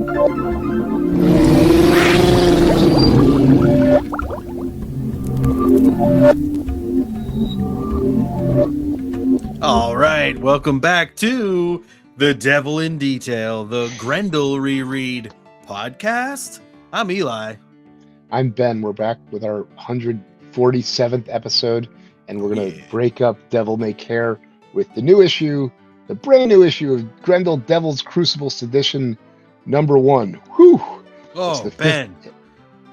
All right, welcome back to The Devil in Detail, the Grendel Reread podcast. I'm Eli. I'm Ben. We're back with our 147th episode, and we're going to break up Devil May Care with the new issue, the brand new issue of Grendel Devil's Crucible Sedition #1. Whew! Oh, Ben.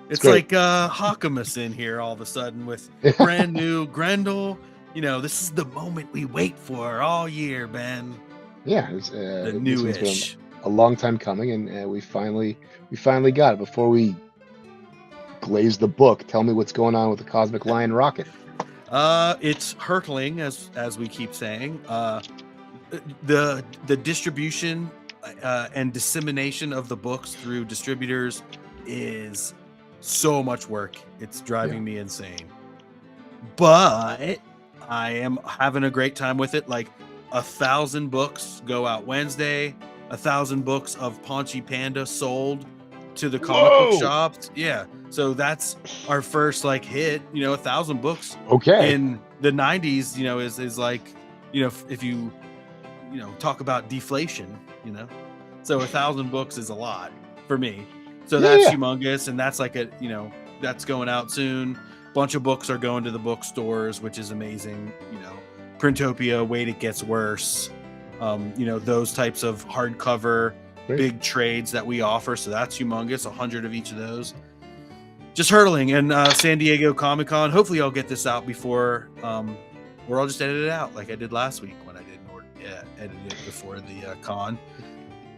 It's like Hawkamus in here all of a sudden with brand new Grendel. You know, this is the moment we wait for all year, Ben. Yeah, it's the new-ish. A long time coming, and we finally got it. Before we glaze the book, tell me what's going on with the Cosmic Lion rocket. It's hurtling, as we keep saying. The distribution and dissemination of the books through distributors is so much work. It's driving me insane. But I am having a great time with it. Like 1,000 books go out Wednesday. 1,000 books of Paunchy Panda sold to the comic book shops. Yeah. So that's our first hit, 1,000 books. Okay. In the 90s, is like, if you talk about deflation, so 1,000 books is a lot for me. So that's humongous. And that's like that's going out soon. Bunch of books are going to the bookstores, which is amazing. Printopia, Wait It Gets Worse. Those types of hardcover big trades that we offer. So that's humongous. 100 of each of those. Just hurtling. And San Diego Comic-Con. Hopefully I'll get this out before, or I'll just edit it out like I did last week when I didn't edit it before the con.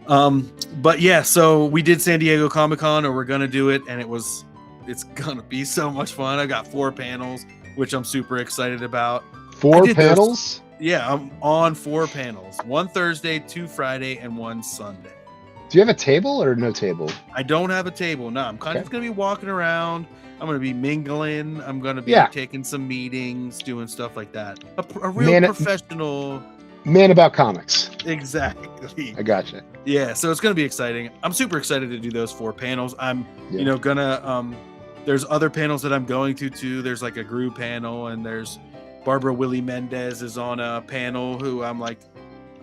But yeah, so we did San Diego Comic-Con, or we're gonna do it, and it's gonna be so much fun. I got 4 panels, which I'm super excited about. 4 panels? Yeah, I'm on 4 panels. 1 Thursday, 2 Friday, and 1 Sunday. Do you have a table or no table? I don't have a table. No, I'm kind of going to be walking around. I'm going to be mingling. I'm going to be taking some meetings, doing stuff like that. A real professional. Man about comics. Exactly. I gotcha. Yeah, so it's going to be exciting. I'm super excited to do those 4 panels. I'm, gonna, there's other panels that I'm going to too. There's like a Gru panel, and there's Barbara Willie Mendez is on a panel who I'm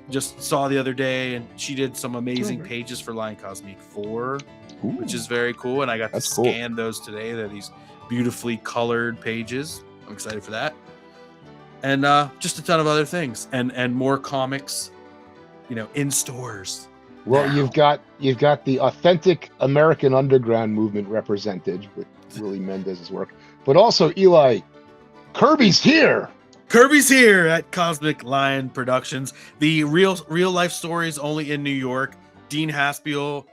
just saw the other day, and she did some amazing pages for Lion Cosmic 4, which is very cool. And I got to scan those today. They're these beautifully colored pages. I'm excited for that. And just a ton of other things and more comics, in stores. Well, you've got the authentic American underground movement represented with Willie Mendez's work, but also Eli, Kirby's here. Kirby's here at Cosmic Lion Productions. The real life stories only in New York. Dean Haspiel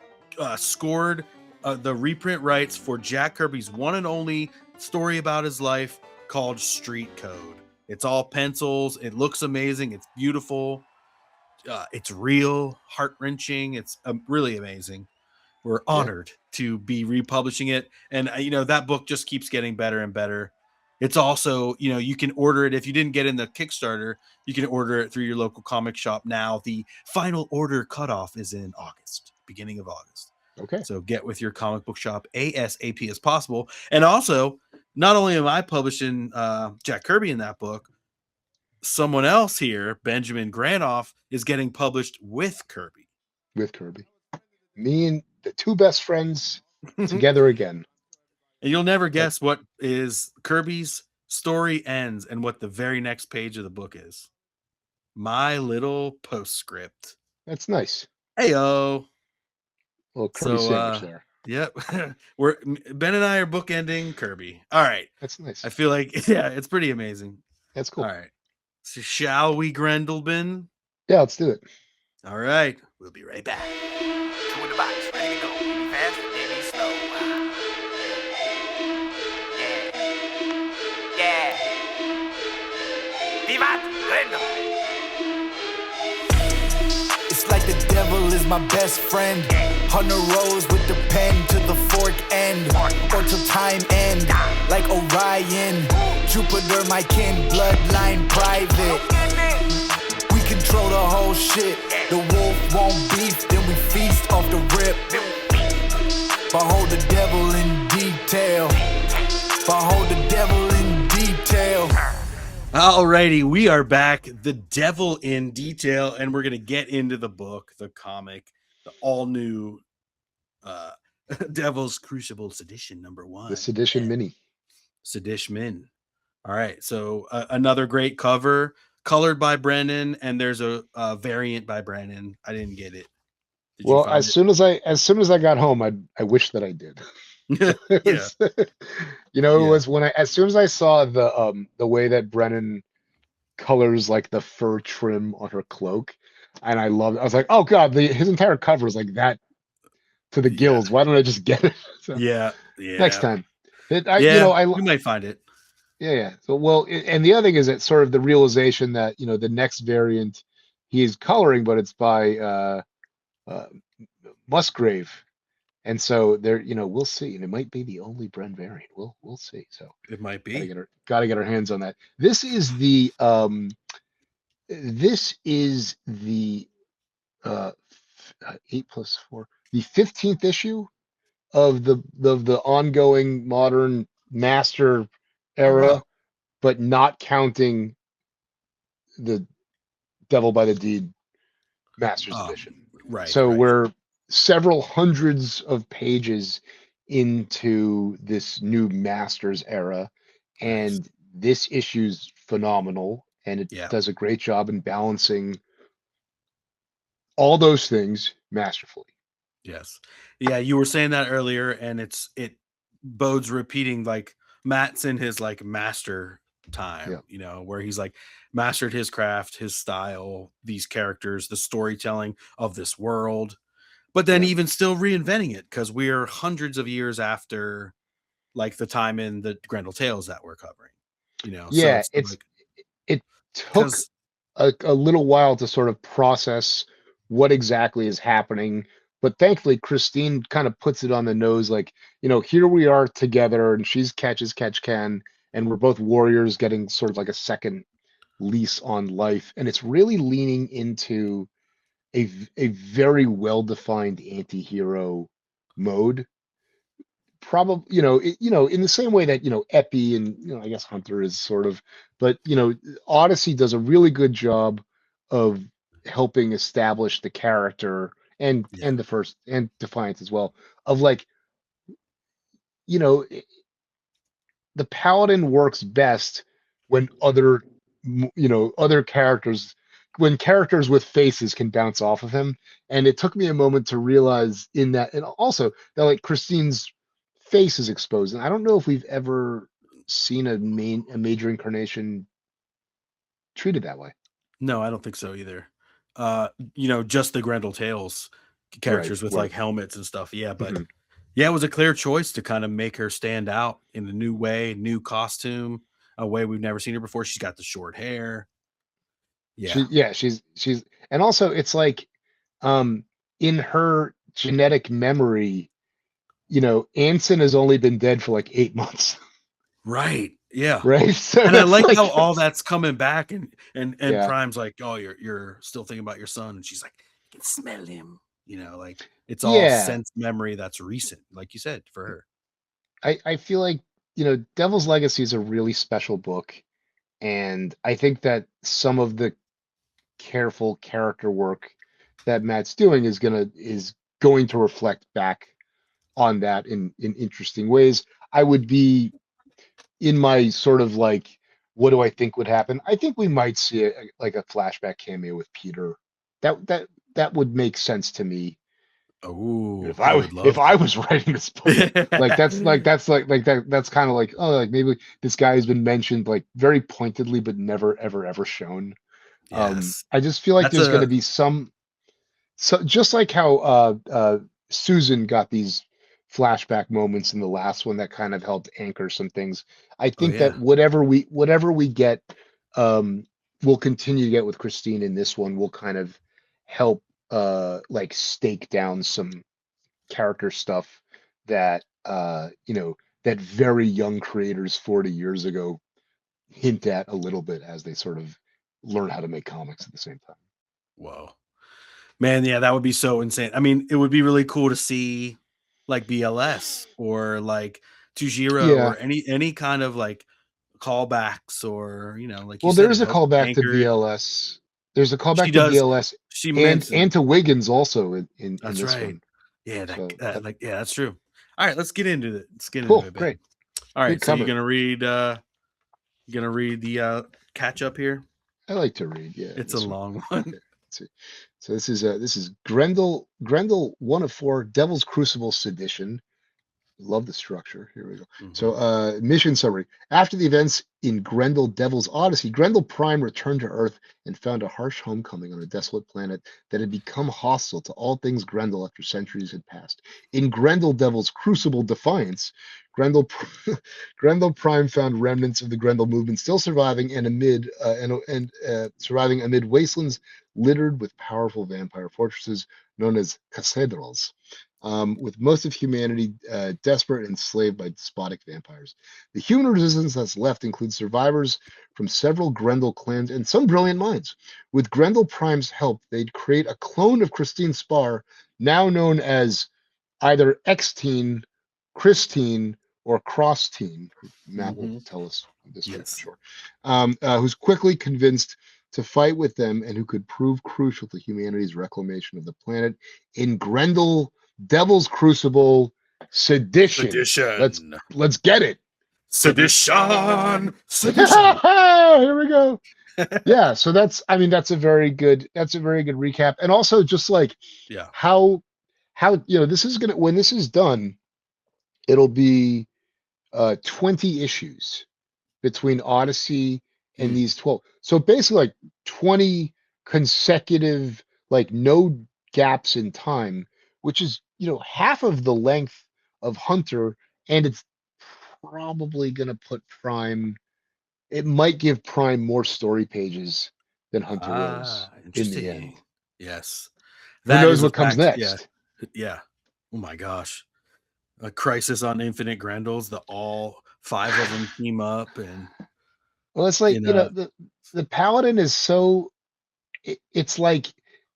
scored the reprint rights for Jack Kirby's one and only story about his life called Street Code. It's all pencils. It looks amazing. It's beautiful. It's real, heart-wrenching. It's really amazing. We're honored to be republishing it. And, that book just keeps getting better and better. It's also, you can order it. If you didn't get in the Kickstarter, you can order it through your local comic shop now. The final order cutoff is in August, beginning of August. Okay. So get with your comic book shop ASAP as possible. And also, not only am I publishing Jack Kirby in that book, someone else here, Benjamin Granoff, is getting published with Kirby. With Kirby. Me and the 2 best friends together again. And you'll never guess what is Kirby's story ends and what the very next page of the book is. My little postscript. That's nice. Heyo. Well, Kirby sandwich there. Yep. Ben and I are bookending Kirby. All right. That's nice. I feel like, it's pretty amazing. That's cool. All right. So shall we, Grendelbin? Yeah, let's do it. All right. We'll be right back. 2 in the box, ready to go. Maybe fast, maybe slow. Yeah. Vivat Grendel. It's like the devil is my best friend. On the roads with the pen to the fork end, or till time end. Like Orion, Jupiter, my kin, bloodline private. We control the whole shit. The wolf won't beef, then we feast off the rip. Behold the devil in detail. Behold the devil in detail. Alrighty, we are back. The Devil in Detail, and we're gonna get into the book, the comic, the all new Devil's Crucible Sedition #1. The Sedition Mini. Sedition Min. All right, so another great cover, colored by Brennan, and there's a variant by Brennan. I didn't get it. Did Well, as soon as I got home, I wish that I did. It was, you know, it was when as soon as I saw the way that Brennan colors like the fur trim on her cloak, and I was like, oh god, his entire cover is like that to the gills. Why don't I just get it? So, next time. You know, we might find it. Yeah. So and the other thing is that sort of the realization that, you know, the next variant he is coloring, but it's by Musgrave. And so there, you know, we'll see, and it might be the only Bren variant. We'll see. So it might be. Gotta get our hands on that. This is the 8+4, the 15th issue of the ongoing modern master era, but not counting the Devil by the Deed Masters Edition. Right. So we're several hundreds of pages into this new Masters era, and this issue's phenomenal, and it does a great job in balancing all those things masterfully. Yes. Yeah, you were saying that earlier, and it bodes repeating, like Matt's in his like master time, you know, where he's like mastered his craft, his style, these characters, the storytelling of this world, but then even still reinventing it, because we're hundreds of years after like the time in the Grendel Tales that we're covering, you know. Yeah, so it took a little while to sort of process what exactly is happening, but thankfully Christine kind of puts it on the nose, like, you know, here we are together, and she's catch can, and we're both warriors getting sort of like a second lease on life, and it's really leaning into a very well-defined anti-hero mode. Probably, you know, in the same way that, you know, Epi and, you know, I guess Hunter is sort of, but, you know, Odyssey does a really good job of helping establish the character, and the first, and Defiance as well, of like, you know, the Paladin works best when other characters, when characters with faces can bounce off of him. And it took me a moment to realize in that, and also that like Christine's face is exposed, and I don't know if we've ever seen a major incarnation treated that way. No, I don't think so either. You know, just the Grendel Tales characters with like helmets and stuff. Yeah, but yeah, it was a clear choice to kind of make her stand out in a new way, new costume, a way we've never seen her before. She's got the short hair. She's and also it's like in her genetic memory, you know, Anson has only been dead for like 8 months. Right. Yeah. Right. So and I like how all that's coming back, and Prime's like, oh, you're still thinking about your son, and she's like, I can smell him. You know, like it's all sense memory that's recent, like you said, for her. I feel like, you know, Devil's Legacy is a really special book, and I think that some of the careful character work that Matt's doing is going to reflect back on that in interesting ways. I would be in my sort of like, what do I think would happen? I think we might see a flashback cameo with Peter. That would make sense to me. Oh, if I was writing this book, that's kind of like, oh, like maybe this guy has been mentioned like very pointedly, but never ever shown. Yes. I just feel like there's going to be so just like how Susan got these flashback moments in the last one that kind of helped anchor some things. I think that whatever we get, we'll continue to get with Christine in this one, will kind of help like stake down some character stuff that you know, that very young creators 40 years ago hint at a little bit as they sort of learn how to make comics at the same time. Whoa, man. Yeah, that would be so insane. I mean, it would be really cool to see like BLS or like Tujiro Yeah. or any kind of like callbacks or like you Well, said, there's it a helps callback to anchor. BLS. There's a She callback to does. BLS She and mentioned to Wiggins also in that's this right. one. Yeah, So like yeah, that's true. All right, let's get into it. Let's get into cool, it, babe. great, All good right, so you're cover. gonna read the catch up here. I like to read. Yeah, It's a this one. long one. Yeah, let's see. So this is Grendel 1 of 4 Devil's Crucible Sedition. Love the structure. Here we go. So, Mhm. mission summary. After the events in Grendel Devil's Odyssey, Grendel Prime returned to Earth and found a harsh homecoming on a desolate planet that had become hostile to all things Grendel after centuries had passed. In Grendel Devil's Crucible Defiance, Grendel Prime found remnants of the Grendel movement still surviving and surviving amid wastelands littered with powerful vampire fortresses known as cathedrals. With most of humanity desperate and enslaved by despotic vampires. The human resistance that's left includes survivors from several Grendel clans and some brilliant minds. With Grendel Prime's help, they'd create a clone of Christine Spar, now known as either X-Tine, Christine, or Cross-Tine. Matt will Mhm. tell us this week for Yes. sure. Who's quickly convinced to fight with them and who could prove crucial to humanity's reclamation of the planet in Grendel Devil's Crucible Sedition. Let's Sedition. get it. Sedition. Sedition. Here we go. Yeah, so that's that's a very good recap. And also just like Yeah. how this is gonna when this is done, it'll be 20 issues between Odyssey and Mm. these 12. So basically like 20 consecutive, like no gaps in time, which is, half of the length of Hunter, and it's probably going to put Prime, it might give Prime more story pages than Hunter was in the end. Interesting. Yes. Who That knows is a what comes fact. Yeah. next? Yeah. Oh my gosh. A Crisis on Infinite Grendels, the all 5 of them team up and Well, it's like, in a the Paladin is so it's like,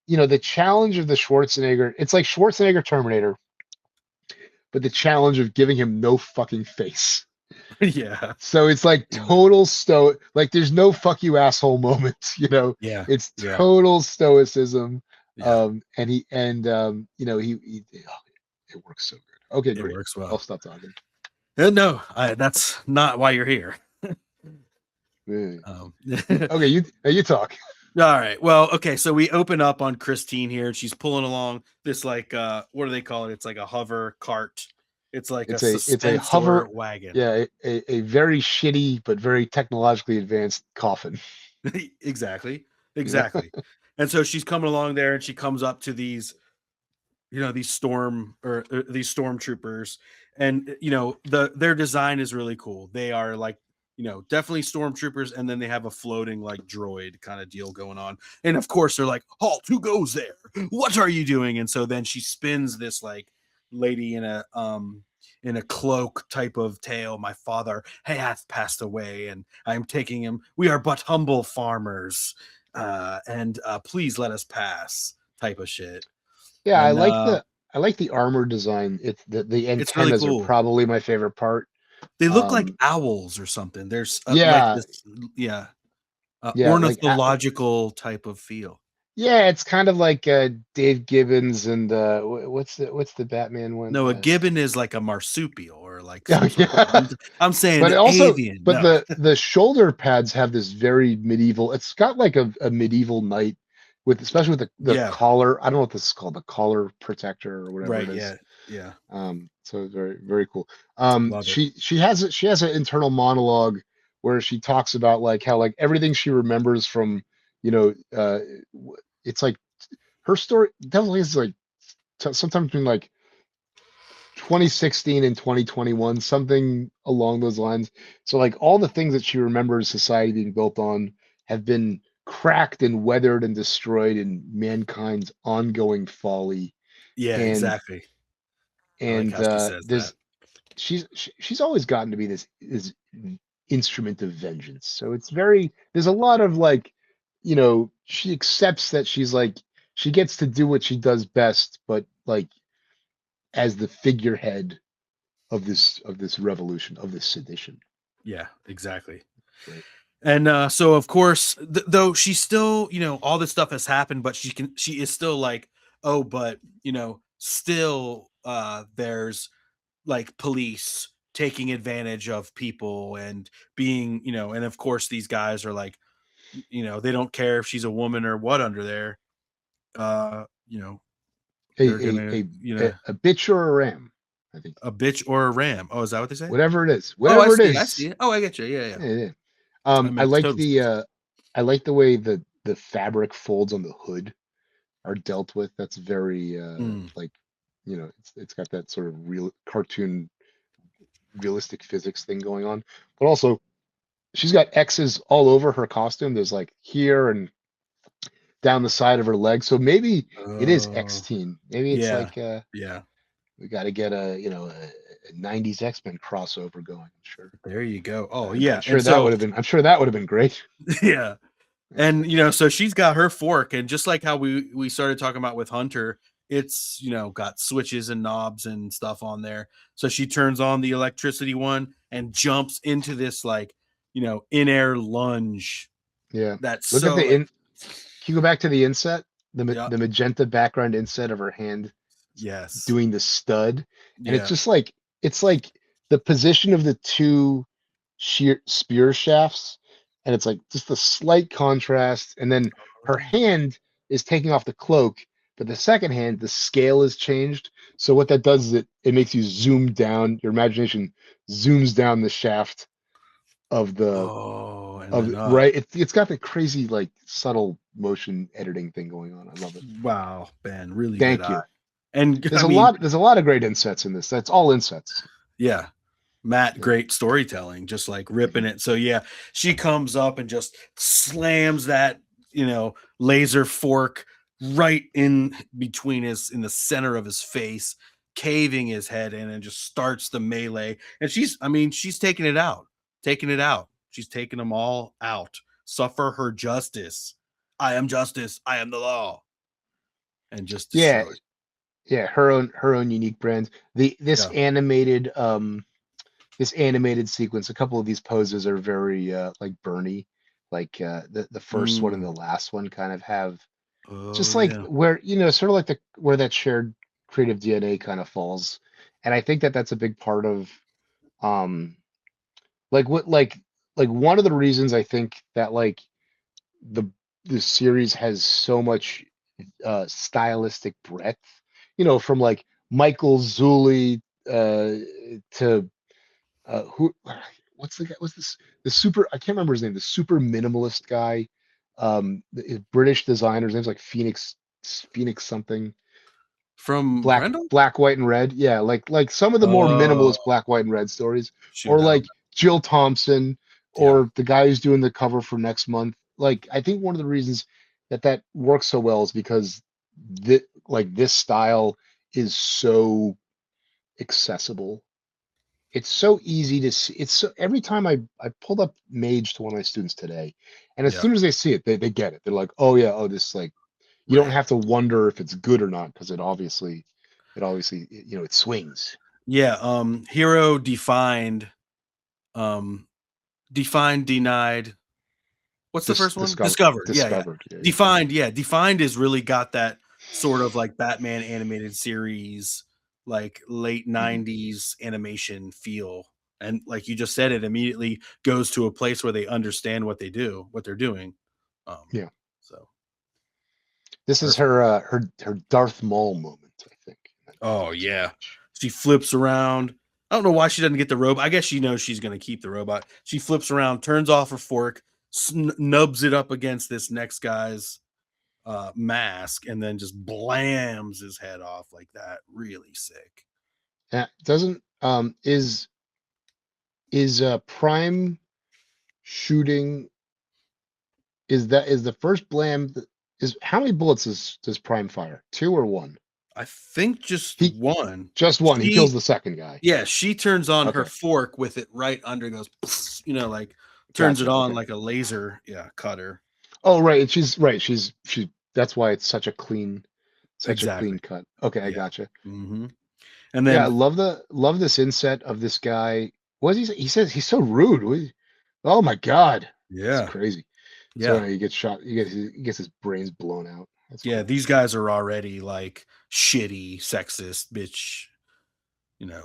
the challenge of the Schwarzenegger, it's like Schwarzenegger Terminator, but the challenge of giving him no fucking face. yeah. So it's like Yeah. total like there's no fuck you asshole moments, Yeah. it's Yeah. total stoicism. Yeah. And it works so good. Okay, It great. works I'll well. stop talking. No, that's not why you're here. Okay, you talk. All right. Well, okay. So we open up on Christine here. She's pulling along this like what do they call it? It's like a hover cart. It's like a It's a suspensor hover, wagon. yeah, a very shitty but very technologically advanced coffin. Exactly. Yeah. Exactly. And so she's coming along there and she comes up to these these these stormtroopers, and their design is really cool. They are like definitely stormtroopers, and then they have a floating like droid kind of deal going on, and of course they're like, halt, who goes there, what are you doing? And so then she spins this like lady in a cloak type of tale. My father hath passed away and I am taking him, we are but humble farmers, and please let us pass type of shit. Yeah, And I like the armor design. It's the it's really antennas are cool. probably my favorite part. They look like owls or something. There's like Yeah, this, yeah, yeah, ornithological type of feel. yeah, it's kind of like Dave Gibbons and what's the Batman one? No, a gibbon is like a marsupial or like Oh, some sort of. yeah. I'm saying But also, avian. but No, the shoulder pads have this very medieval. It's got like a medieval knight with, especially with the yeah, collar. I don't know what this is called, the collar protector or whatever right, it is. yeah, yeah, So it's very, very cool. love it. She has an internal monologue where she talks about like how like everything she remembers from, it's like her story definitely is like sometime between like 2016 and 2021, something along those lines. So like all the things that she remembers society being built on have been cracked and weathered and destroyed in mankind's ongoing folly. Yeah, And exactly. I like how she says that. she's always gotten to be this instrument of vengeance. So there's a lot of like, she accepts that she's like, she gets to do what she does best, but like as the figurehead of this revolution, of this sedition. Yeah, exactly. Right. And so of course, though she's still, all this stuff has happened, but she is still like, oh, but still there's like police taking advantage of people and being, and of course these guys are like, they don't care if she's a woman or what under there. They're gonna, A bitch or a ram, I think. a bitch or a ram. Oh, is that what they say? Whatever it is. Oh, I Whatever it see, I is. see. Oh, I get you. Yeah. Yeah. That I makes like total sense. I like the way the fabric folds on the hood are dealt with. That's very like, it's got that sort of real cartoon realistic physics thing going on. But also she's got X's all over her costume. There's like here and down the side of her leg. So maybe it is X-Tine. Maybe it's like yeah. we got to get a 90s X-Men crossover going. I'm sure. There you go. Oh, I'm yeah. sure that would have been great. Yeah. And so she's got her fork, and just like how we started talking about with Hunter, it's got switches and knobs and stuff on there. So she turns on the electricity one and jumps into this like in air lunge. Yeah. That's Look so. at can you go back to the inset? The Yeah. the magenta background inset of her hand. Yes. Doing the stud, and Yeah. it's just like the position of the two spear shafts, and it's like just a slight contrast, and then her hand is taking off the cloak, but the second hand, the scale is changed. So what that does is it makes you zoom down. Your imagination zooms down the shaft of the right. It's got the crazy like subtle motion editing thing going on. I love it. Wow, Ben, really Thank good you. eye. And there's a lot of great insets in this. That's all insets. Yeah. Matt, great storytelling, just like ripping it. So yeah, she comes up and just slams that, laser fork right in between in the center of his face, caving his head in, and just starts the melee. And she's taking it out. She's taking them all out. Suffer her justice. I am justice. I am the law. And just destroy. Yeah, her own unique brand. This animated sequence, a couple of these poses are very like Bernie, like the first one and the last one kind of have just like where sort of like where that shared creative DNA kind of falls. And I think that's a big part of like one of the reasons I think that like the series has so much stylistic breadth, from like Michael Zulli to what's the super, I can't remember his name, the super minimalist guy, the British designer, his name's like Phoenix something, from black, white, and red. Yeah, like some of the more minimalist black, white, and red stories, or like Jill Thompson, or the guy who's doing the cover for next month. Like, I think one of the reasons that works so well is because this style is so accessible. It's so easy to see. It's so, every time I pulled up Mage to one of my students today, and as soon as they see it, they get it. They're like, oh yeah, this like, you don't have to wonder if it's good or not, because it obviously it swings. Yeah. Hero defined, denied. What's the first one? Discovered. Yeah. Defined. Yeah. Defined has really got that sort of like Batman animated series, like late 90s animation feel. And like you just said, it immediately goes to a place where they understand what they're doing. So this is her Darth Maul moment, I think. Oh yeah. She flips around. I don't know why she doesn't get the robot. I guess she knows she's going to keep the robot. She flips around, turns off her fork, nubs it up against this next guy's mask, and then just blams his head off like that. Really sick. Yeah, doesn't is Prime shooting? Is the first blam? How many bullets does Prime fire? 2 or 1? I think just one. Just one. He kills the second guy. Yeah, she turns on her fork with it right under, goes, like turns it on like a laser cutter. Oh, right. And she's that's why it's such a clean cut. Okay, I gotcha. Mm-hmm. And Yeah, I then love this inset of this guy. What is he says he's so rude. Oh my God. It's yeah, crazy. So yeah, he gets shot. He gets his brains blown out. That's yeah, cool. these guys are already like shitty, sexist, bitch, you know,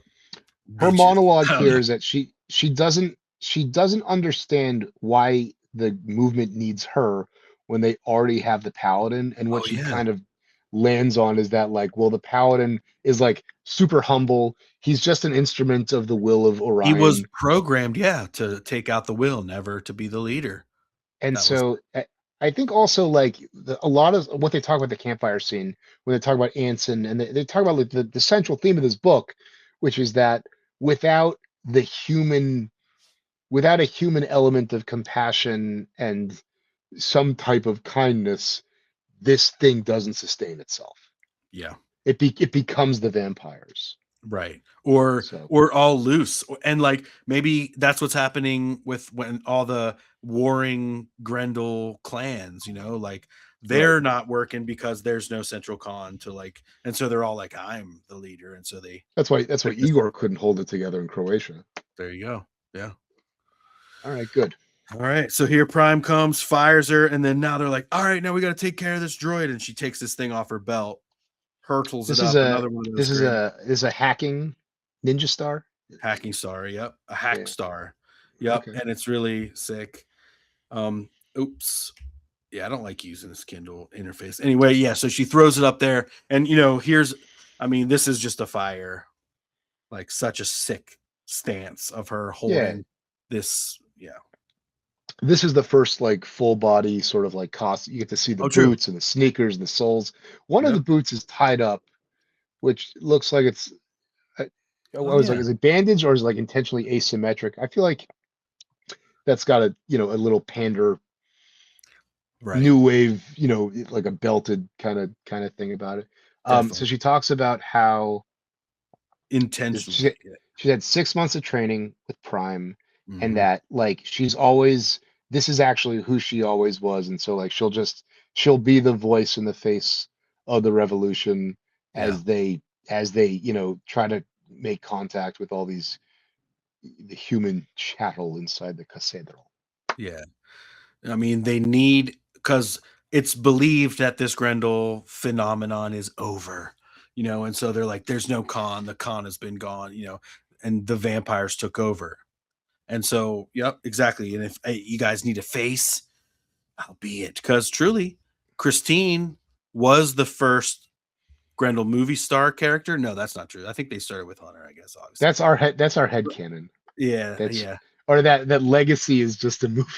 Her bitches. monologue I don't here know. is that she doesn't understand why the movement needs her when they already have the paladin. And what Oh she yeah. kind of lands on is that, like, well, the paladin is like super humble. He's just an instrument of the will of He was Orion. programmed, yeah, to take out the will, never to be the leader. And That was so I think also, like, a lot of what they talk about the campfire scene when they talk about Anson, and they talk about, like, the central theme of this book, which is that without the human, without a human element of compassion and some type of kindness, this thing doesn't sustain itself. yeah. It becomes the vampires. Right. Or So or all loose. And like maybe that's what's happening with when all the warring Grendel clans, like right. they're not working because there's no central con to like, and so they're all like, I'm the leader. And so That's why they're just Igor couldn't hold it together in Croatia. there you go. Yeah. All right, good. All right. So here Prime comes, fires her, and then now they're like, all right, now we got to take care of this droid. And she takes this thing off her belt, hurtles it This is up, a another one of those this is great a this is a hacking ninja star. hacking star. Yep. A hack Yeah. star. Yep. Okay. And it's really sick. Oops. Yeah, I don't like using this Kindle interface. Anyway, yeah, so she throws it up there, and this is just a fire, like such a sick stance of her Yeah. holding this. Yeah. This is the first, like, full body sort of like cost. You get to see the Oh, true. boots and the sneakers and the soles. One of the Yep. boots is tied up, which looks like it's. I Oh was like, yeah. is it bandaged or is it like intentionally asymmetric? I feel like that's got a little pander Right. new wave, like a belted kind of thing about it. So Definitely. she talks about how Intentionally. Yeah. she's had 6 months of training with Prime, and Hmm. that, like, this is actually who she always was, and so, like, she'll be the voice and the face of the revolution Yeah. as they try to make contact with all the human chattel inside the cathedral. Yeah. I mean, they need because it's believed that this Grendel phenomenon is over, and so they're like, there's no con, the con has been gone, and the vampires took over. And so, yep, exactly. And if hey, you guys need a face, I'll be it. Because truly, Christine was the first Grendel movie star character. No, that's not true. I think they started with Hunter, I guess, obviously. That's our head canon. Yeah, That's yeah. or that legacy is just a movie.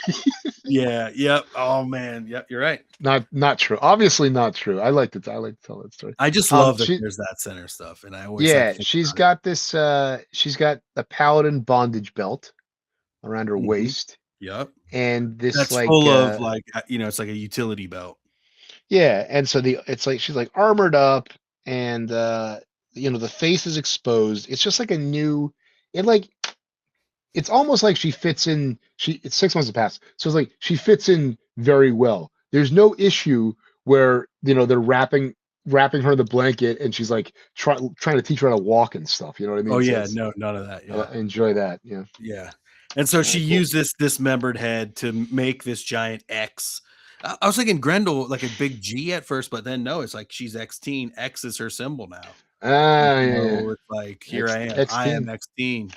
Yeah, yep. Oh man, yep, you're right. Not true. Obviously not true. I like to tell that story. I just love that She there's that center stuff, and I always like Yeah, to think she's about it. got this she's got a paladin bondage belt around her Mhm. waist, Yep. and this, That's like, full of like, it's like a utility belt. yeah, and so it's like she's, like, armored up, and the face is exposed. It's just like a new it like it's almost like she fits in. It's 6 months have passed, so it's like she fits in very well. There's no issue where they're wrapping her in the blanket, and she's like trying to teach her how to walk and stuff. You know what I Oh mean? So yeah, it's no, none of that. I Yeah, enjoy that. Yeah. yeah. And so All she right. Cool. used this dismembered head to make this giant X. I was thinking Grendel like a big G at first, but then no, it's like she's X-Teen. X is her symbol now. And Yeah. so it's like, here X I am. X I am team. X-Teen.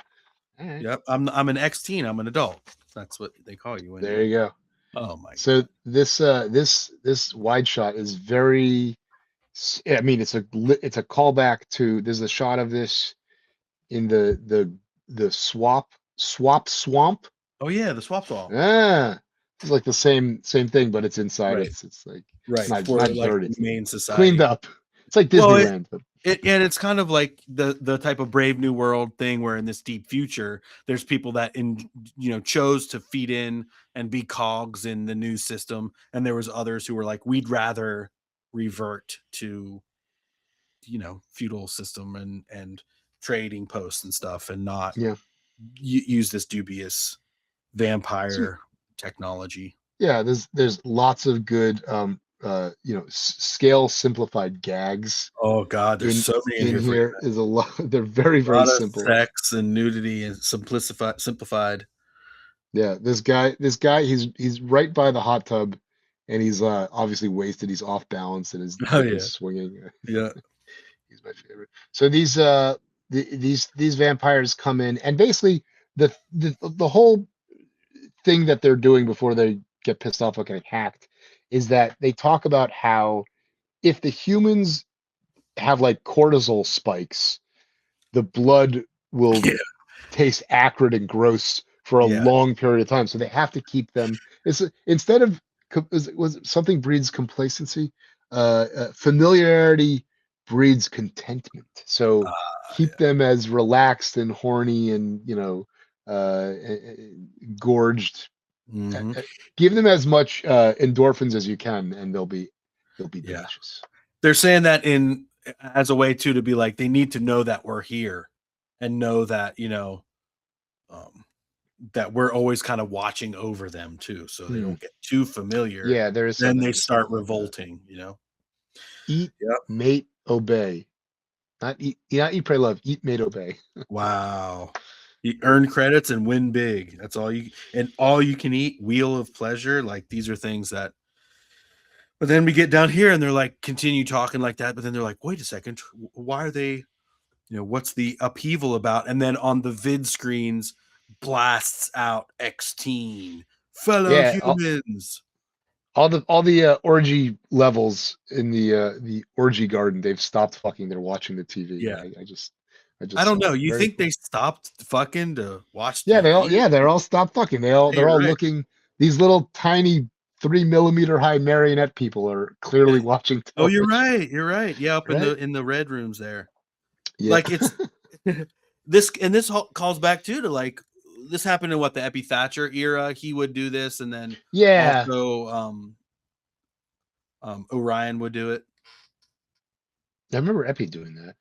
All right. Yep. I'm an X-Teen. I'm an adult. That's what they call you when There you're. you go. Oh my So god. this wide shot is very. I mean, it's a callback to. There's a shot of this in the swamp. Oh yeah, the swap ball. Ah, it's like the same thing, but it's inside. Right. It's like it's Right. not For not like dirty. the It's main cleaned society. up. It's like Well, Disneyland. But and it's kind of like the type of Brave New World thing where in this deep future, there's people that chose to feed in and be cogs in the news system, and there was others who were like, we'd rather revert to feudal system and trading posts and stuff, and not yeah, use this dubious so, vampire technology. yeah. There's lots of good scale simplified gags Oh God, there's so many in in here. here. Is a lot. They're very, A very lot of simple. sex and nudity and simplified. Yeah, this guy, he's right by the hot tub, and he's obviously wasted. He's off balance, and his Oh dick yeah, is swinging. yeah, He's my favorite. So these vampires come in, and basically the whole thing that they're doing before they get pissed off about getting hacked is that they talk about how if the humans have like cortisol spikes, the blood will yeah, taste acrid and gross for a yeah. long period of time. So they have to keep them. It's instead of was it something breeds complacency, familiarity breeds contentment. So keep them as relaxed and horny and gorged. Hmm. Give them as much endorphins as you can, and they'll be Yeah. delicious. They're saying that in as a way too to be like they need to know that we're here and know that that we're always kind of watching over them too, so they don't get too familiar. Yeah, there is. Then they start revolting. Eat, Yep. mate, obey. Not eat, pray, love. Eat, mate, obey. Wow. You earn credits and win big. That's all you can eat. Wheel of pleasure. Like these are things that. But then we get down here and they're like continue talking like that. But then they're like, wait a second, why are they? What's the upheaval about? And then on the vid screens blasts out X-Tine, fellow humans. All the orgy levels in the orgy garden, they've stopped fucking. They're watching the TV. Yeah. I don't know. You think they stopped fucking to watch? Yeah, TV? they're all stopped fucking. They're all right. looking. These little tiny 3 millimeter high marionette people are clearly watching television. Oh, you're right. Yeah, up in the red rooms there. Yeah. Like it's this calls back to like this happened in what the Epi Thatcher era. He would do this, and then also Orion would do it. I remember Epi doing that.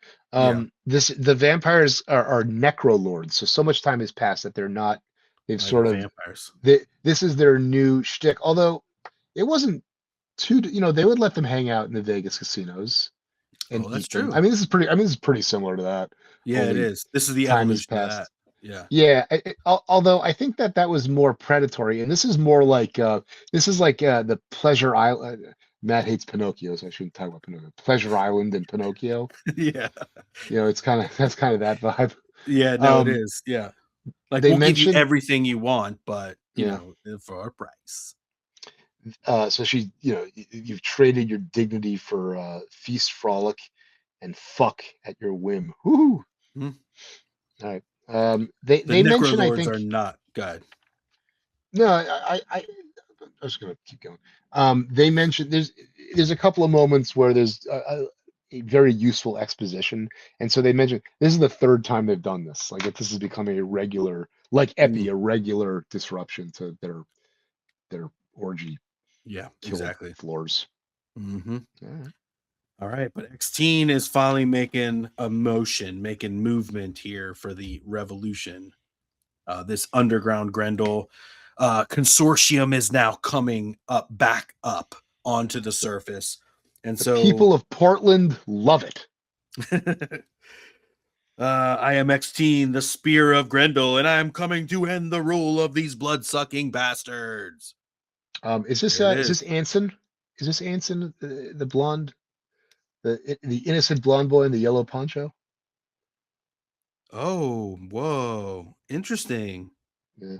The vampires are Necro-Lords, so much time has passed that they're not. They've sort of vampires. This is their new shtick. Although it wasn't too. They would let them hang out in the Vegas casinos. And that's true. I mean, this is pretty similar to that. Yeah, it is. This is the evolution of that. Yeah. Yeah. Although I think that was more predatory, and this is more like the Pleasure Island. Matt hates Pinocchio, so I shouldn't talk about Pinocchio. Pleasure Island and Pinocchio. Yeah. That's kind of that vibe. Yeah. No, it is. Yeah. Like we'll give you everything you want, but for a price. So you've traded your dignity for feast, frolic, and fuck at your whim. Woo! Mm-hmm. All right. They mentioned, I think, are not good. No, I was gonna keep going. They mentioned there's a couple of moments where there's a very useful exposition, and so they mentioned this is the third time they've done this. Like if this is becoming a regular, like Epi, a regular disruption to their orgy. Yeah, exactly. Floors. Mm-hmm. All right, but X-Tine is finally making movement here for the revolution. This underground Grendel consortium is now coming back up onto the surface, and so people of Portland love it. I am X-Tine, the spear of Grendel, and I am coming to end the rule of these blood-sucking bastards. Is this Anson? Is this Anson, the blonde, the innocent blonde boy in the yellow poncho? Oh, whoa, interesting. Yeah.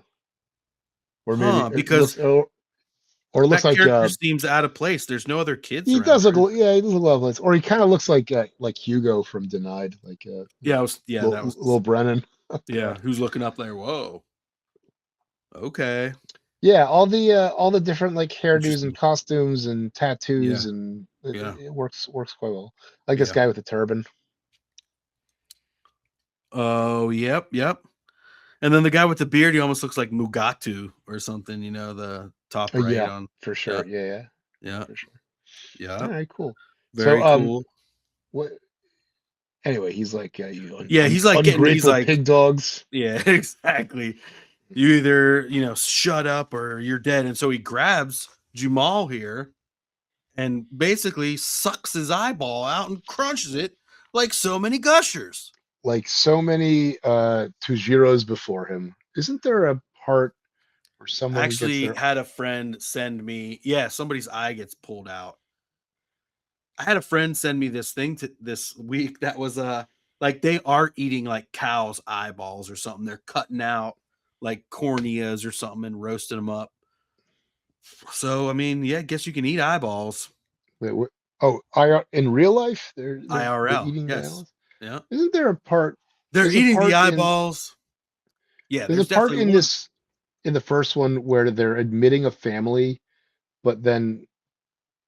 Or maybe because it looks like seems out of place. There's no other kids. He does look, he does look lovely. Or he kind of looks like Hugo from Denied, little Brennan. Yeah, who's looking up there? Whoa. Okay. Yeah, all the different like hairdos and costumes and tattoos and it works quite well. Like this guy with the turban. Oh, yep. And then the guy with the beard, he almost looks like Mugatu or something, the top right on. For sure. Yeah. For sure. Yeah. All right, cool. Very cool. What? Anyway, he's like, he's like ungrateful pig dogs. Yeah, exactly. You either, shut up or you're dead. And so he grabs Jamal here and basically sucks his eyeball out and crunches it like so many gushers. Like so many Tujiros before him. Isn't there a part where someone gets Actually their... had a friend send me, somebody's eye gets pulled out. I had a friend send me this thing this week that was like they are eating like cows' eyeballs or something. They're cutting out like corneas or something and roasting them up. So I mean, I guess you can eat eyeballs. Wait, what? Oh, in real life, they're IRL, eating the yes, eyeballs? yeah. Isn't there a part? They're There's a eating part the eyeballs. There's a part in this, in the first one, where they're admitting a family, but then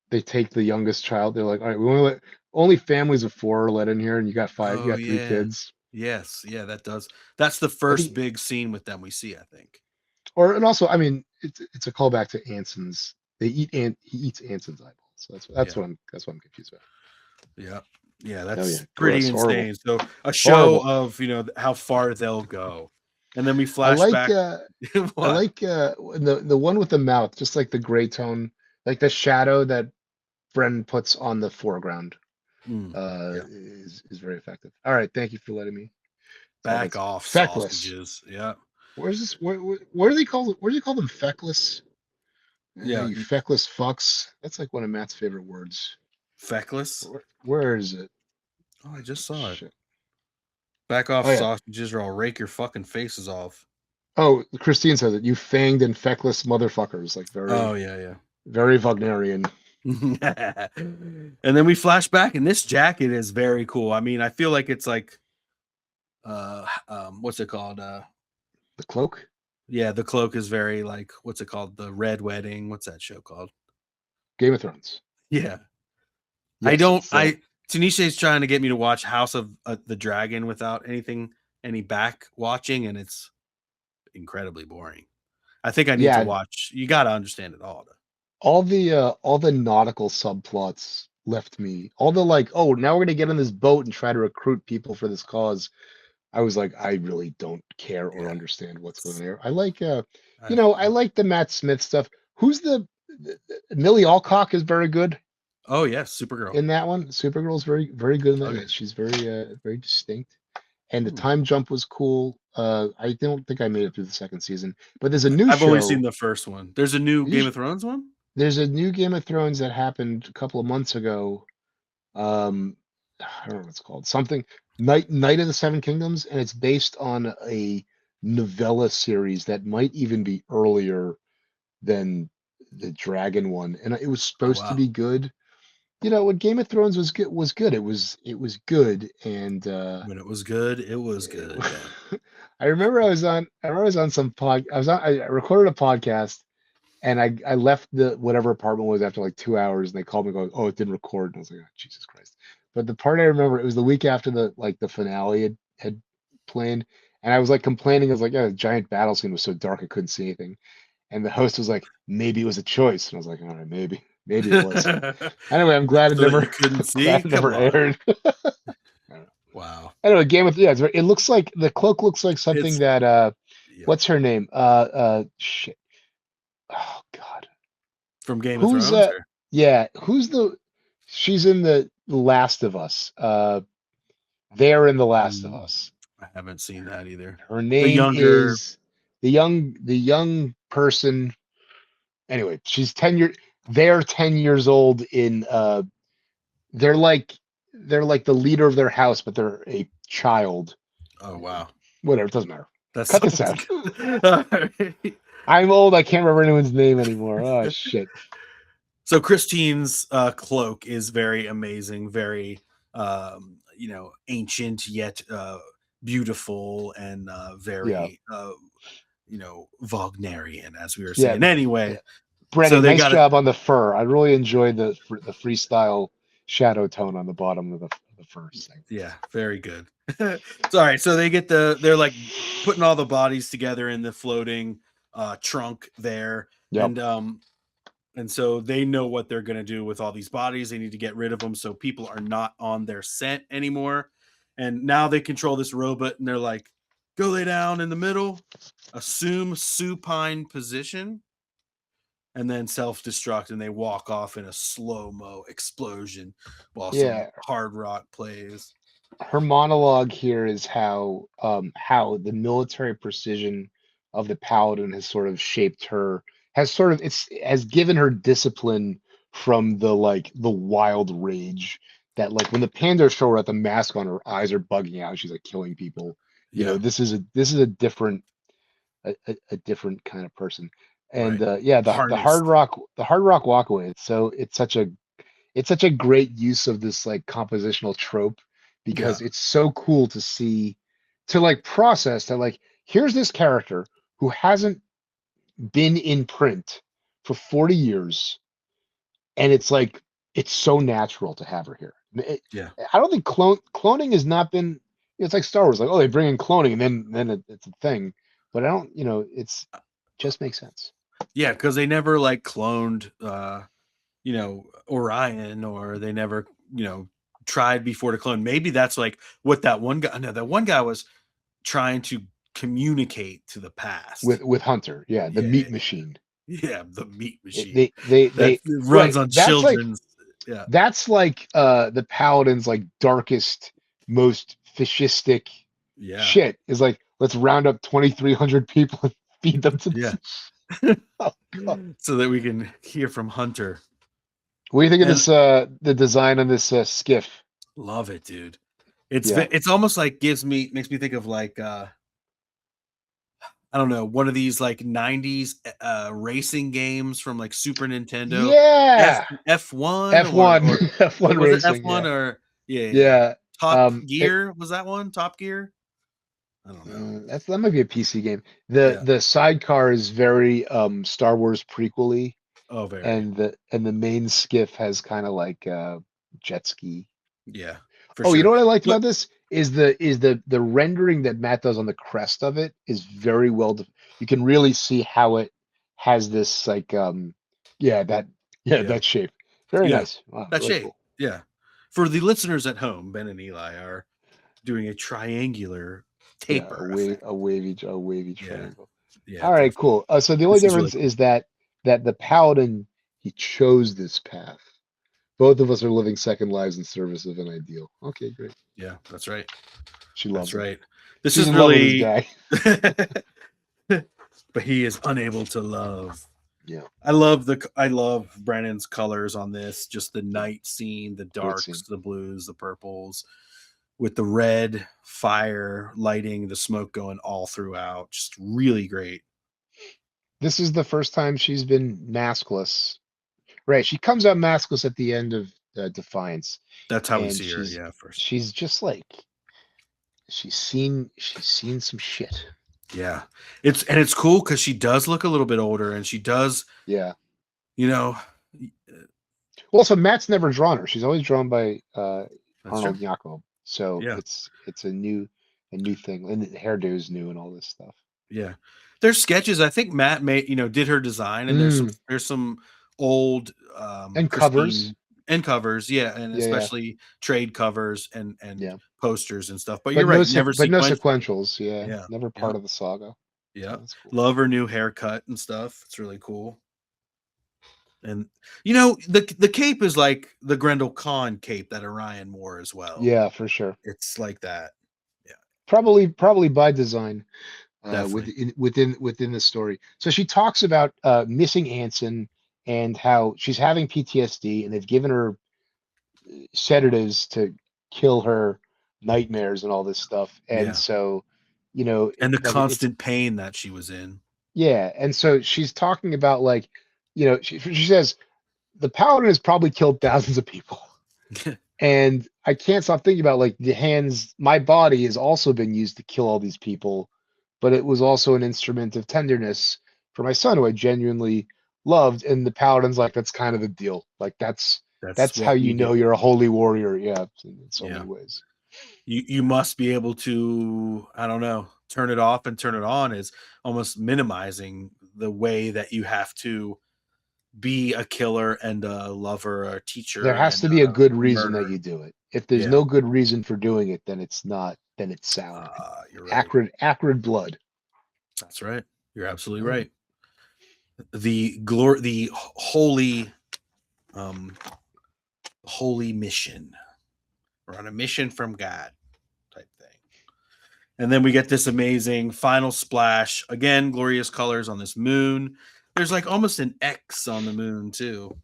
they take the youngest child. They're like, all right, we only let only families of 4 are let in here, and you got 5, you Oh got 3 yeah, kids. yes, yeah. That's the I first think, big scene with them we see. I think. and also, I mean, it's a callback to Anson's. He eats Anson's eyeballs. So Yeah, that's what I'm confused about. yeah, yeah. Oh That's yeah, pretty gross, horrible, insane. So a show horrible. of how far they'll go, and then we I flash like back. I What? like the one with the mouth, just like the gray tone, like the shadow that Brennan puts on the foreground. Yeah. Is very effective. All right, thank you for letting me talk about Back off, feckless. sausages. Yeah. Where's this? What do they call it? Where do you call them? Feckless? Yeah. You feckless fucks. That's like one of Matt's favorite words. Feckless. Where is it? Oh, I just saw it. Shit. Back off, Oh yeah. sausages, or I'll rake your fucking faces off. Oh, Christine says it. You fanged and feckless motherfuckers. Like Oh very, yeah, very Wagnerian. yeah. And then we flash back, and this jacket is very cool. I mean, I feel like it's like, what's it called? The cloak. Yeah, the cloak is very like, what's it called? The Red Wedding. What's that show called? Game of Thrones. Yeah. Yes, Tanisha's trying to get me to watch House of the Dragon without any back watching, and it's incredibly boring. I think I need to watch. You got to understand it all. All the nautical subplots left me. All the like, oh, now we're gonna get on this boat and try to recruit people for this cause. I was like, I really don't care or understand what's going on here. I like, I like the Matt Smith stuff. Who's the Millie Alcock is very good. Oh yes, Supergirl in that one. Supergirl's very, very good in that. Okay. She's very, very distinct. And the time jump was cool. I don't think I made it through the second season, but there's a new I've show. only seen the first one. There's a new Game of Thrones one? There's a new Game of Thrones that happened a couple of months ago. I don't know what it's called. Something Night of the Seven Kingdoms, and it's based on a novella series that might even be earlier than the Dragon one. And it was supposed to be good. You know, when Game of Thrones was good. It was good. And when it was good, it was good. I remember I was on some I recorded a podcast, and I left the whatever apartment was after like 2 hours, and they called me going, oh, it didn't record. And I was like, oh, Jesus Christ. But the part I remember, it was the week after the finale had planned, and I was like complaining. I was like, yeah, the giant battle scene was so dark I couldn't see anything. And the host was like, maybe it was a choice. And I was like, all right, maybe it was. Anyway, I'm glad it never couldn't see. Aired. Wow. Anyway, it looks like the cloak looks like something that what's her name? Shit. Oh God. From Game of Thrones? Yeah, she's in the Last of Us. They're in the Last of Us. I haven't seen that either. Her name is the young person. Anyway, she's 10 years. They're 10 years old in they're like the leader of their house, but they're a child. Oh wow. Whatever, it doesn't matter. Cut this out. I'm old, I can't remember anyone's name anymore. Oh shit. So Christine's cloak is very amazing, very ancient yet beautiful, and very Wagnerian, as we were saying. Anyway, Brennan, nice job on the fur. I really enjoyed the freestyle shadow tone on the bottom of the first thing. Yeah, very good. Sorry. So they're like putting all the bodies together in the floating trunk there. Yep. And so they know what they're going to do with all these bodies. They need to get rid of them so people are not on their scent anymore. And now they control this robot, and they're like, go lay down in the middle, assume supine position. and then self-destruct, and they walk off in a slow-mo explosion while some Yeah. hard rock plays. Her monologue here is how the military precision of the paladin has sort of shaped her, has given her discipline from the wild rage that, like, when the Pandar show her at the mask on, her eyes are bugging out, she's like killing people. You know, this is a different a different kind of person. And Right. yeah, the Harnessed. hard rock walkaway. It's such a great use of this like compositional trope, because it's so cool to see, to like process that, like, here's this character who hasn't been in print for 40 years, and it's like it's so natural to have her here. I don't think cloning has not been, it's like Star Wars, like, oh, they bring in cloning and then it's a thing, but I don't, it's just makes sense. Yeah, because they never like cloned Orion, or they never, tried before to clone. Maybe that's like what that one guy, no, that one guy was trying to communicate to the past With Hunter. Yeah, the meat machine. Yeah, the meat machine. They runs on children's. That's like the Paladin's like darkest, most fascistic shit is like, let's round up 2,300 people and feed them to oh, so that we can hear from Hunter. What do you think of this the design on this skiff? Love it, dude. It's almost like makes me think of like I don't know, one of these like 90s racing games from like Super Nintendo. Yeah. F1 F1 was racing. It F1 or yeah. Top Gear, was that one? Top Gear? I don't know. That might be a PC game. The sidecar is very Star Wars prequel-y. Oh, very. And the main skiff has kind of like jet ski. Yeah. You know what I liked about this is the rendering that Matt does on the crest of it is very well. You can really see how it has this like that shape. Very nice. Wow, that really shape. Cool. Yeah. For the listeners at home, Ben and Eli are doing a triangular taper. A wavy triangle. Yeah. All right, cool. So the only difference is that the Paladin, he chose this path. Both of us are living second lives in service of an ideal. Okay, great. Yeah, that's right. She loves That's right. Him. This She's is really guy. but he is unable to love. Yeah. I love Brennan's colors on this. Just the night scene, the darks, the blues, the purples, with the red fire lighting, the smoke going all throughout. Just really great. This is the first time she's been maskless. Right, she comes out maskless at the end of Defiance. That's how we see her. Yeah, first. She's just like she's seen some shit. Yeah, it's cool because she does look a little bit older, and she does. Yeah. Well, so Matt's never drawn her. She's always drawn by Arnold Jakob. So it's a new thing, and the hairdo is new and all this stuff. Yeah, there's sketches. I think Matt did her design, and there's some old and covers and especially trade covers and posters and stuff. But you're right, no sequentials. Never part of the saga. Yeah, cool. Love her new haircut and stuff. It's really cool. And the cape is like the Grendel Khan cape that Orion wore as well. Yeah, for sure. It's like that. Yeah, probably by design. Within the story. So she talks about missing Anson and how she's having PTSD, and they've given her sedatives to kill her nightmares and all this stuff. And so, and the constant pain that she was in. Yeah. And so she's talking about like, she says the Paladin has probably killed thousands of people. And I can't stop thinking about like my body has also been used to kill all these people, but it was also an instrument of tenderness for my son, who I genuinely loved. And the Paladin's like, that's kind of the deal. Like that's how you're a holy warrior. Yeah, in so many ways. You must be able to, I don't know, turn it off and turn it on is almost minimizing the way that you have to be a killer and a lover, a teacher. There has to be a good reason that you do it. If there's no good reason for doing it, then it's not. Then it's sound. You're right. Acrid blood. That's right. You're absolutely right. the holy mission. We're on a mission from God type thing. And then we get this amazing final splash. Again, glorious colors on this moon. There's like almost an X on the moon too.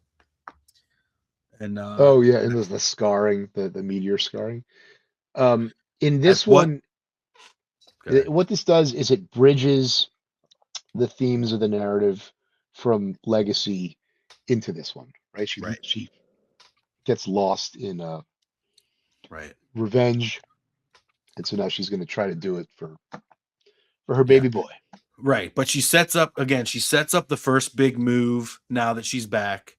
And oh yeah, and there's the scarring, the meteor scarring. In this one, what this does is it bridges the themes of the narrative from Legacy into this one, right? She gets lost in revenge, and so now she's going to try to do it for her baby boy. Right, but she sets up the first big move now that she's back.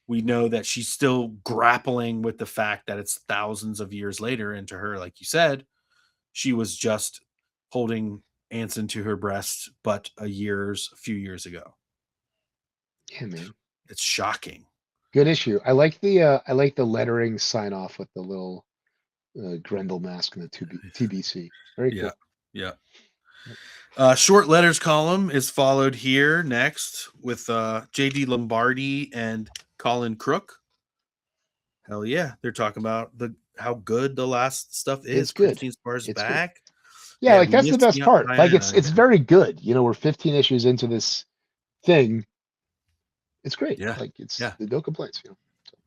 We know that she's still grappling with the fact that it's thousands of years later, and to her, like you said, she was just holding Anson to her breast but a few years ago. Yeah, man. It's shocking. Good issue. I like the lettering sign off with the little Grendel mask in the TBC. Very cool. Yeah. Short letters column is followed here next with JD Lombardi and Colin Crook. Hell yeah, they're talking about how good the last stuff is. It's good. Christine Spar's back. Good. Yeah, like that's the best part. Like it's very good. You know, we're 15 issues into this thing. It's great. Yeah. Like no complaints. You know?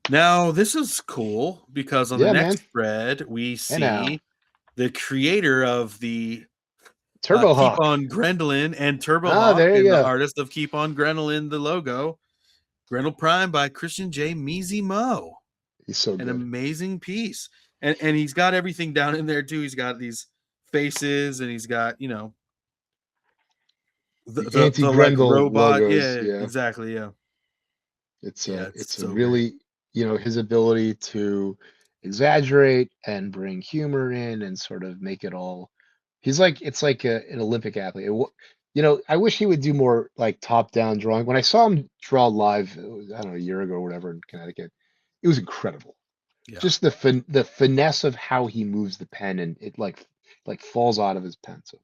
Now this is cool because on the next spread we see the creator of the Turbo Hawk. Keep on Grendelin and Turbo Hawk, and the artist of Keep on Grendelin, the logo. Grendel Prime by Christian J. Mo. He's so good. An amazing piece. And he's got everything down in there too. He's got these faces and he's got, you know, the anti-Grendel robot. Logos, yeah, exactly. Yeah. It's so really, you know, his ability to exaggerate and bring humor in and sort of make it all. It's like an Olympic athlete. You know, I wish he would do more like top-down drawing. When I saw him draw live, I don't know, a year ago or whatever in Connecticut, it was incredible. Yeah. Just the finesse of how he moves the pen and it like falls out of his pen. So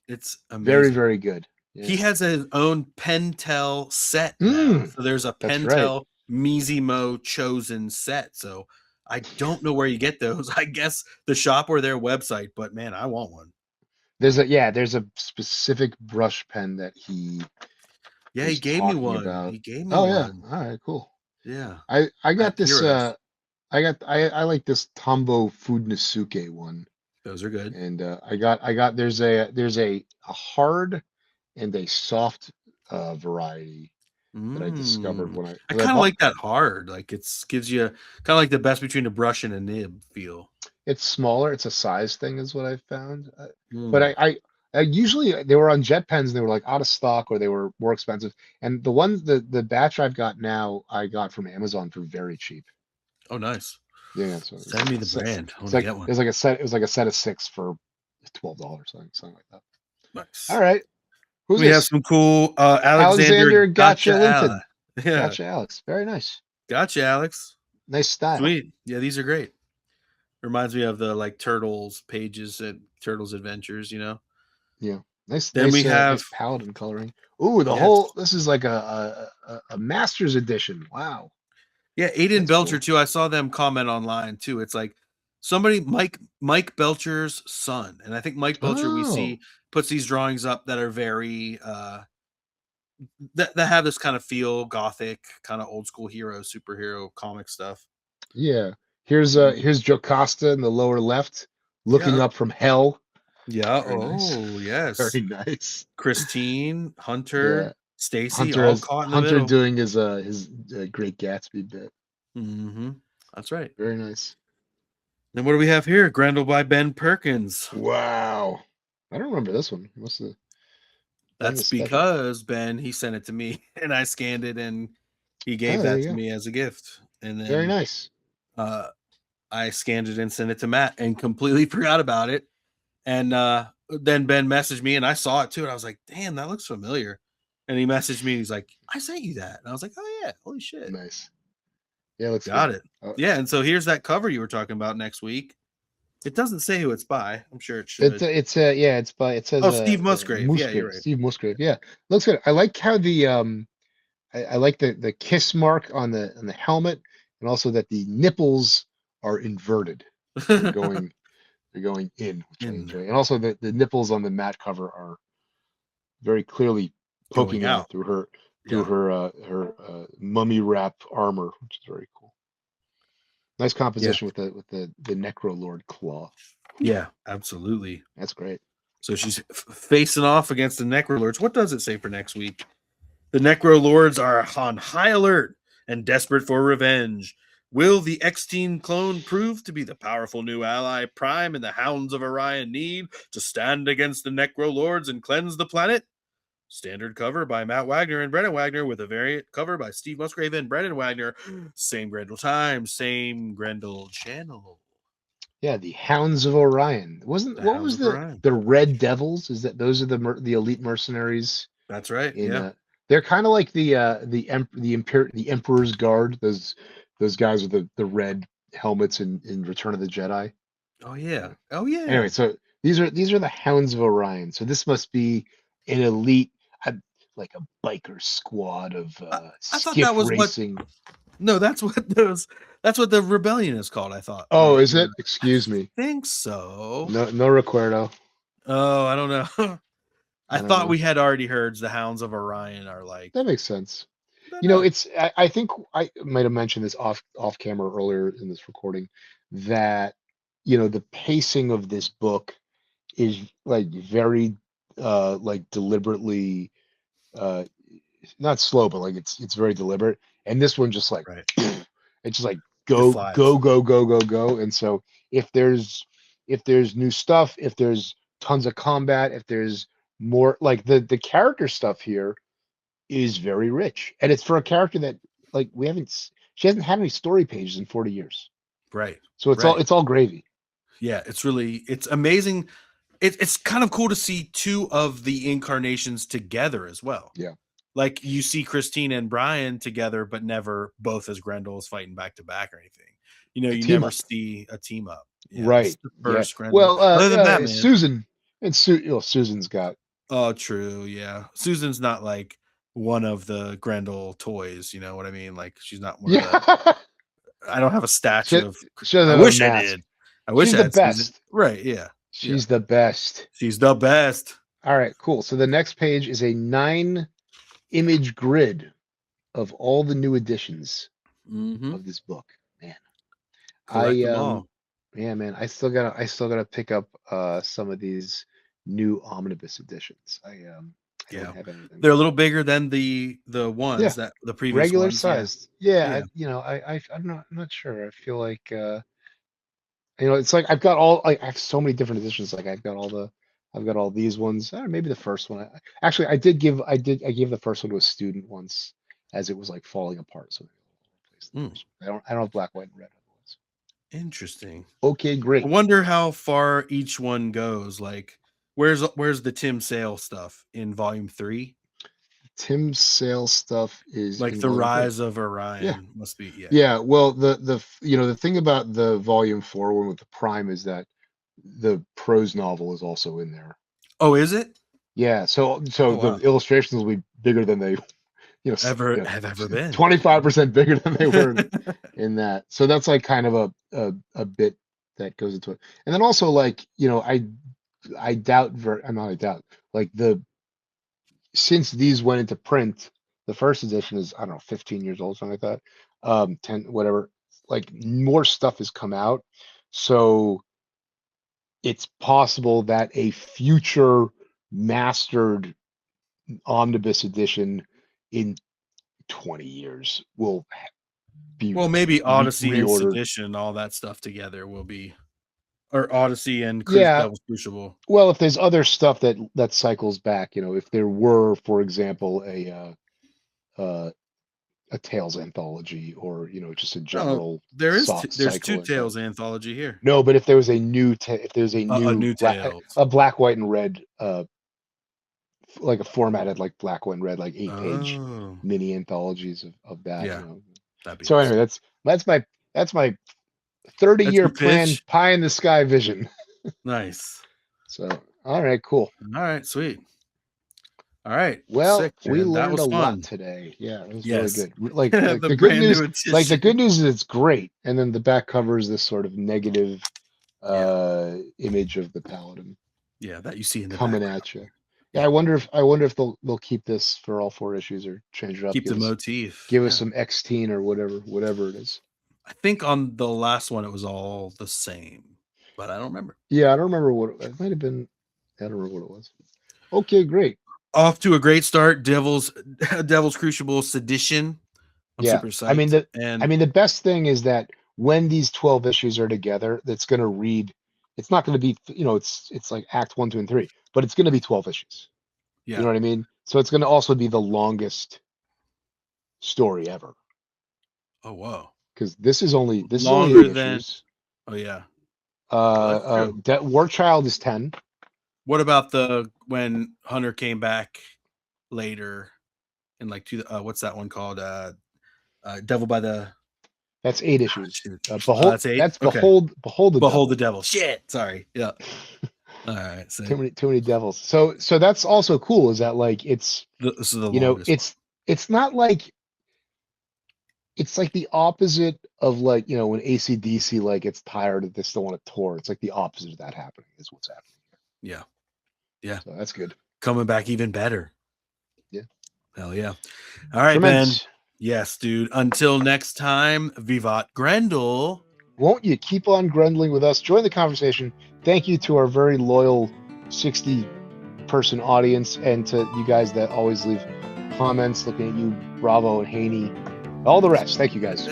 it's amazing. Very, very good. Yeah. He has his own Pentel set now. So there's a Pentel Mizimo chosen set. So I don't know where you get those. I guess the shop or their website, but man, I want one. There's a specific brush pen that he gave me one. About. He gave me one. Yeah. All right, cool. Yeah. I got this I like this Tombow Fudnasuke one. Those are good. And I got there's a hard and a soft variety that I discovered when I kind of like that hard. Like gives you kind of like the best between a brush and a nib feel. It's smaller. It's a size thing, is what I found. But I usually they were on jet pens. And they were like out of stock or they were more expensive. And the ones the batch I've got now, I got from Amazon for very cheap. Oh, nice. Yeah. So send me the brand. I want to get one. It was like a set of 6 for $12, something like that. Nice. All right. We have some cool Alexander Gotcha Linton. Yeah. Gotcha Alex. Very nice. Gotcha Alex. Nice style. Sweet. Yeah, these are great. Reminds me of the like Turtles pages at Turtles Adventures, you know? Yeah. Nice. Then we have nice paladin coloring. Ooh, whole this is like a master's edition. Wow. Yeah, Aiden Belcher too. I saw them comment online too. It's like somebody Mike Belcher's son. And I think Mike Belcher we see puts these drawings up that are very that have this kind of feel gothic, kind of old school superhero comic stuff. Yeah. Here's Jocasta in the lower left, looking up from hell. Yeah. Very nice. Yes. Very nice. Christine, Hunter, Stacy, all caught in the Hunter middle. doing his Great Gatsby bit. Mm-hmm. That's right. Very nice. Then what do we have here? Grendel by Ben Perkins. Wow. I don't remember this one. That's because Ben, he sent it to me and I scanned it and he gave that to me as a gift. And then very nice. I scanned it and sent it to Matt and completely forgot about it. And then Ben messaged me and I saw it too. And I was like, damn, that looks familiar. And he messaged me. He's like, I sent you that. And I was like, oh yeah, holy shit. Nice. Yeah, let's got it. Yeah. And so here's that cover you were talking about next week. It doesn't say who it's by. I'm sure it should. It's by. It says. Steve Musgrave. Yeah, you're right. Steve Musgrave. Yeah, looks good. I like how the I like the kiss mark on the helmet, and also that the nipples are inverted. They're going in, which I In enjoy. And also the nipples on the matte cover are very clearly going poking out out. through Yeah. her mummy wrap armor, which is very cool. Nice composition with the Necro-Lord claw. Yeah, absolutely. That's great. So she's facing off against the Necro-Lords. What does it say for next week? The Necro-Lords are on high alert and desperate for revenge. Will the X-Tine clone prove to be the powerful new ally Prime and the Hounds of Orion need to stand against the Necro-Lords and cleanse the planet? Standard cover by Matt Wagner and Brennan Wagner with a variant cover by Steve Musgrave and Brennan Wagner. Same Grendel time, same Grendel channel. Yeah, the Hounds of Orion. What Hounds was of Orion. the Red Devils? Is that those are the elite mercenaries That's right. in Yeah. they're kind of like the Emperor's Guard, those guys with the red helmets in Return of the Jedi. Oh yeah. Oh yeah. Anyway, so these are the Hounds of Orion. So this must be an elite, like a biker squad of I thought skiff that was racing. No, that's what the rebellion is called, I thought. Oh, Like, is it? Excuse me. think so. No recuerdo. Oh, I don't know. I don't thought know. we had already heard the Hounds of Orion are like. That makes sense. But You know, no. it's I think I might have mentioned this off camera earlier in this recording that the pacing of this book is like very like deliberately uh not slow, but like it's very deliberate. And this one just like Right. it's just like It go flies. go go go go go. And so if there's new stuff, if there's tons of combat, if there's more like the character stuff here is very rich, and it's for a character that like she hasn't had any story pages in 40 years, Right. so it's Right. all gravy. Yeah, it's amazing. It's kind of cool to see two of the incarnations together as well. Yeah. Like you see Christine and Brian together, but never both as Grendels fighting back to back or anything. You A you team never up. see a team up. Yeah, Right. This is the Yeah. first Grendel. Well, Other than Batman. Susan and Susan's got. Oh, true. Yeah. Susan's not like one of the Grendel toys. You know what I mean? Like she's not one of the. I don't have a statue of. She doesn't I have a wish I mask. did. I wish She's I the had Susan. best. Right. Yeah. She's the best. She's the best. All right, cool. So the next page is a 9-image grid of all the new editions Mm-hmm. of this book. Man, Collect them all. yeah, man, I still gotta pick up some of these new omnibus editions. I don't have anything. They're a little bigger than the ones that the previous regular ones, sized. Yeah. I'm not sure. I feel like it's like I've got all I have so many different editions. Like I've got all these ones. Maybe the first one. Actually, I gave the first one to a student once as it was like falling apart. So I don't have black, white, and red. Interesting. Okay, great. I wonder how far each one goes. Like, where's the Tim Sale stuff in volume 3? Tim Sale stuff is like the Rise of Orion. Must be Yeah. Well, the thing about the volume 4 one with the Prime is that the prose novel is also in there. Oh, is it? Yeah. So the illustrations will be bigger than they have ever been. 25% bigger than they were in that. So that's like kind of a bit that goes into it. And then also like, I doubt like since these went into print, the first edition is, I don't know, 15 years old, something like that. 10, whatever, like more stuff has come out. So it's possible that a future mastered omnibus edition in 20 years will be maybe Odyssey and reordered. Sedition, all that stuff together will be, or Odyssey and Devil's Crucible. Well, if there's other stuff that cycles back, if there were, for example, a Tales anthology, or just a general. There's 2 Tales anthology here. No, but if there was a new a black, white, and red like a formatted like black, white, and red, like 8-page mini anthologies of that. Yeah. So anyway, that's my 30-year plan, pie in the sky vision. Nice. So all right, cool. All right, sweet. All right. Well, sick, we man. That learned was a fun. lot today. Yeah, it was Yes. really good. Like, The the good brand news, new like the edition. good news is it's great, and then the back cover is this sort of negative image of the paladin Yeah, that you see in the coming background. at you. Yeah, I wonder if they'll keep this for all 4 issues or change it up. Keep the Give us motif. some X-Tine or whatever it is. I think on the last one it was all the same, but I don't remember. Yeah, I don't remember what it might have been. I don't remember what it was. Okay, great. Off to a great start. Devil's Crucible Sedition. I'm super psyched. I mean, the best thing is that when these 12 issues are together, that's going to read. It's not going to be, it's like Act 1, 2, and 3, but it's going to be 12 issues. yeah. You know what I mean? So it's going to also be the longest story ever. Oh whoa. Because this is only Longer 8 than. issues. Oh yeah. War Child is 10. What about when Hunter came back later in like what's that one called? Devil by the. That's 8 issues. Behold. That's 8. That's okay. Behold the devil. Shit. Sorry. Yeah. All right. So too many devils. So that's also cool. Is that like this is the longest. It's not like. It's like the opposite of like, when AC/DC like gets tired of this, they want to tour. It's like the opposite of that happening is what's happening here. Yeah. Yeah. So that's good. Coming back even better. Yeah. Hell yeah. All right, Tremendous. man. Yes, dude. Until next time, Vivat Grendel. Won't you keep on Grendling with us? Join the conversation. Thank you to our very loyal 60-person audience and to you guys that always leave comments. Looking at you, Bravo and Haney. All the rest. Thank you guys.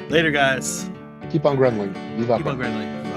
Later, guys. Keep on Grendling. Vivat Keep on Grendling.